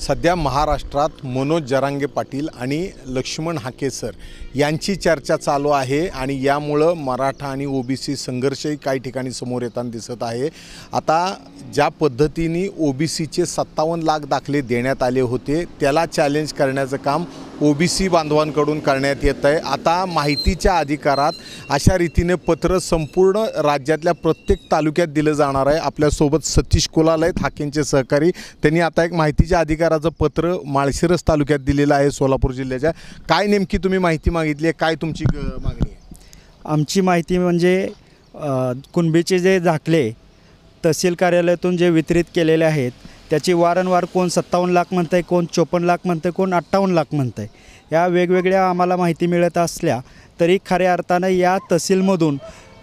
सध्या महाराष्ट्रात मनोज जरांगे पाटील आणि लक्ष्मण हाके सर यांची चर्चा चालू आहे आणि यामुळे मराठा आणि ओबीसी संघर्षही काही ठिकाणी समोर येताना दिसत आहे। आता ज्या पद्धतीने ओबीसीचे 57 लाख दाखले देण्यात आले होते त्याला चॅलेंज करण्याचं काम ओबीसी बांधवांकडून करण्यात येत आहे। आता माहितीच्या अधिकारात अशा रीतीने पत्र संपूर्ण राज्यातल्या प्रत्येक तालुक्यात दिलं जाणार आहे। आपल्यासोबत सतीश कुलाल आहेत, हाकेंचे सहकारी। त्यांनी आता एक माहितीच्या अधिकाराचं पत्र माळशिरस तालुक्यात दिलेलं आहे सोलापूर जिल्ह्याच्या। काय नेमकी तुम्ही माहिती मागितली आहे, काय तुमची मागणी आहे? आमची माहिती म्हणजे कुणबीचे जे दाखले तहसील कार्यालयातून जे वितरित केलेले आहेत त्याची वारंवार कोण 57 लाख म्हणतं आहे, कोण 54 लाख म्हणतं आहे, कोण 58 लाख म्हणतं आहे। या वेगवेगळ्या आम्हाला माहिती मिळत असल्या तरी खऱ्या अर्थानं या तहसीलमधून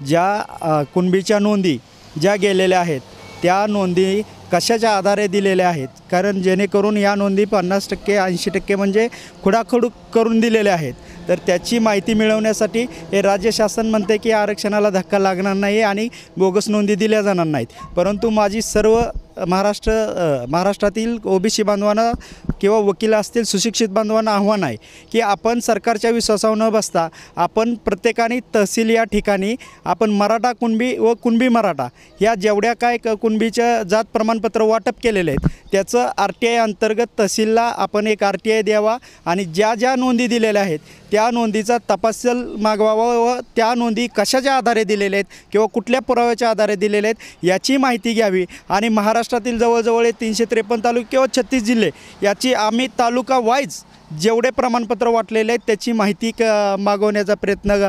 ज्या कुणबीच्या नोंदी ज्या गेलेल्या आहेत त्या नोंदी कशाच्या आधारे दिलेल्या आहेत, कारण जेणेकरून या नोंदी 50% 80% म्हणजे खुडाखुड करून दिलेल्या आहेत। तर त्याची माहिती मिळवण्यासाठी हे राज्य शासन म्हणते की आरक्षणाला धक्का लागणार नाही आणि बोगस नोंदी दिल्या जाणार नाहीत, परंतु माझी सर्व महाराष्ट्रातील ओबीसी बांधवांना किंवा वकील असतील सुशिक्षित बांधवांना आव्हान आहे की आपण सरकारच्या विश्वासावर न बसता आपण प्रत्येकाने तहसील या ठिकाणी आपण मराठा कुणबी व कुणबी मराठा या जेवढ्या काय कुणबीच्या जात प्रमाणपत्र वाटप केलेले आहेत त्याचं RTI अंतर्गत तहसीलला आपण एक RTI द्यावा आणि ज्या ज्या नोंदी दिलेल्या आहेत त्या नोंदीचा तपासल मागवावा व त्या नोंदी कशाच्या आधारे दिलेल्या आहेत किंवा कुठल्या पुराव्याच्या आधारे दिलेल्या आहेत याची माहिती घ्यावी आणि महाराष्ट्रातील जवळजवळ 353 तालुके किंवा 36 जिल्हे याची आम्ही तालुका वाईज जेवढे प्रमाणपत्र वाटलेले आहेत त्याची माहिती मागवण्याचा प्रयत्न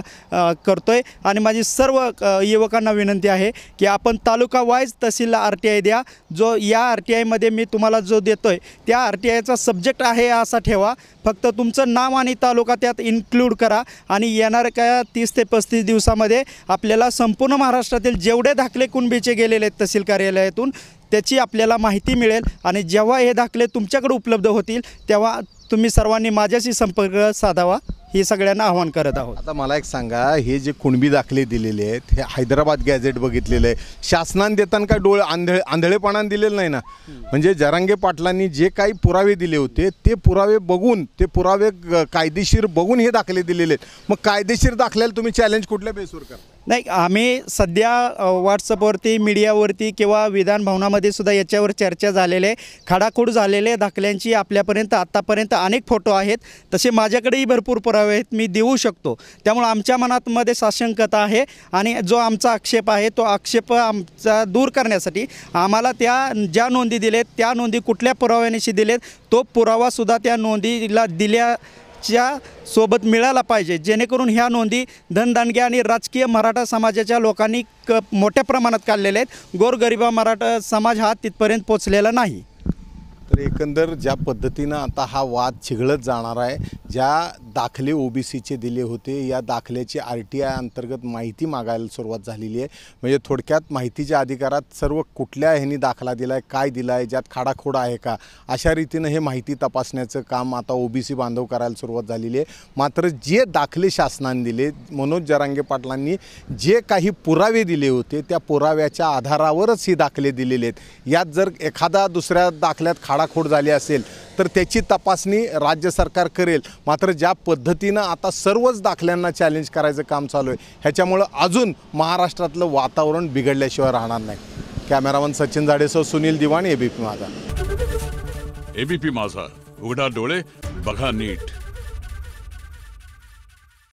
करतो आहे। आणि माझी सर्व युवकांना विनंती आहे की आपण तालुका वाईज तहसीलला RTI द्या। जो या RTIमध्ये मी तुम्हाला जो देतो आहे त्या RTIचा सब्जेक्ट आहे असा ठेवा, फक्त तुमचं नाव आणि तालुका त्यात इन्क्लूड करा आणि येणाऱ्या 30 ते 35 दिवसामध्ये आपल्याला संपूर्ण महाराष्ट्रातील जेवढे दाखले कुणबीचे गेलेले आहेत तहसील कार्यालयातून त्याची आपल्याला माहिती मिळेल आणि जेव्हा हे दाखले तुमच्याकडे उपलब्ध होतील तेव्हा तुम्ही सर्वांनी माझ्याशी संपर्क साधावा हे सगळ्यांना आवाहन करत आहोत। आता मला एक सांगा, हे जे कुणबी दाखले दिलेले आहेत हे हैदराबाद गॅझेट बघितलेलं आहे, शासनाने देताना काय डोळे आंधळेपणाने दिलेलं नाही ना? म्हणजे जरांगे पाटलांनी जे काही पुरावे दिले होते ते पुरावे बघून ते पुरावे कायदेशीर बघून हे दाखले दिलेले आहेत। मग कायदेशीर दाखल्याला तुम्ही चॅलेंज कुठल्या बेसवर करता? नाही, आम्ही सध्या व्हॉट्सअपवरती मीडियावरती किंवा विधान भवनामध्ये सुद्धा याच्यावर चर्चा झालेले खाडाखोड झालेले दाखल्यांची आपल्यापर्यंत आत्तापर्यंत अनेक फोटो आहेत, तसे माझ्याकडेही भरपूर पुरावे आहेत, मी देऊ शकतो। त्यामुळे आमच्या मनामध्ये साशंकता आहे आणि जो आमचा आक्षेप आहे तो आक्षेप आमचा दूर करण्यासाठी आम्हाला त्या ज्या नोंदी दिलेत त्या नोंदी कुठल्या पुराव्यानिशी दिलेत तो पुरावासुद्धा त्या नोंदीला च्या सोबत मिळाला पाहिजे, जेणेकरून ह्या नोंदी धनदानगे आणि राजकीय मराठा समाजाच्या लोकांनी मोठ्या प्रमाणात काढलेले आहेत। गोरगरिबा मराठा समाज हा तिथपर्यंत पोचलेला नाही। तर एकंदर ज्या पद्धतीनं आता हा वाद चिघळत जाणार आहे, ज्या दाखले ओबीसीचे दिले होते या दाखल्याची RTI अंतर्गत माहिती मागायला सुरुवात झालेली आहे। म्हणजे थोडक्यात माहितीच्या अधिकारात सर्व कुठल्या ह्यांनी दाखला दिला आहे, काय दिला आहे, ज्यात खाडाखोड आहे का, अशा रीतीनं हे माहिती तपासण्याचं काम आता ओबीसी बांधव करायला सुरुवात झालेली आहे। मात्र जे दाखले शासनाने दिले, मनोज जरांगे पाटलांनी जे काही पुरावे दिले होते त्या पुराव्याच्या आधारावरच ही दाखले दिलेले आहेत। यात जर एखादा दुसऱ्या दाखल्यात खाडाखोड झाली असेल तर त्याची तपासणी राज्य सरकार करेल। मात्र ज्या पद्धतीनं आता सर्वच दाखल्यांना चॅलेंज करायचं काम चालू आहे ह्याच्यामुळं अजून महाराष्ट्रातलं वातावरण बिघडल्याशिवाय राहणार नाही। कॅमेरामन सचिन जाडेसह सुनील दिवाण, ABP माझा। ABP माझा, उघडा डोळे बघा नीट।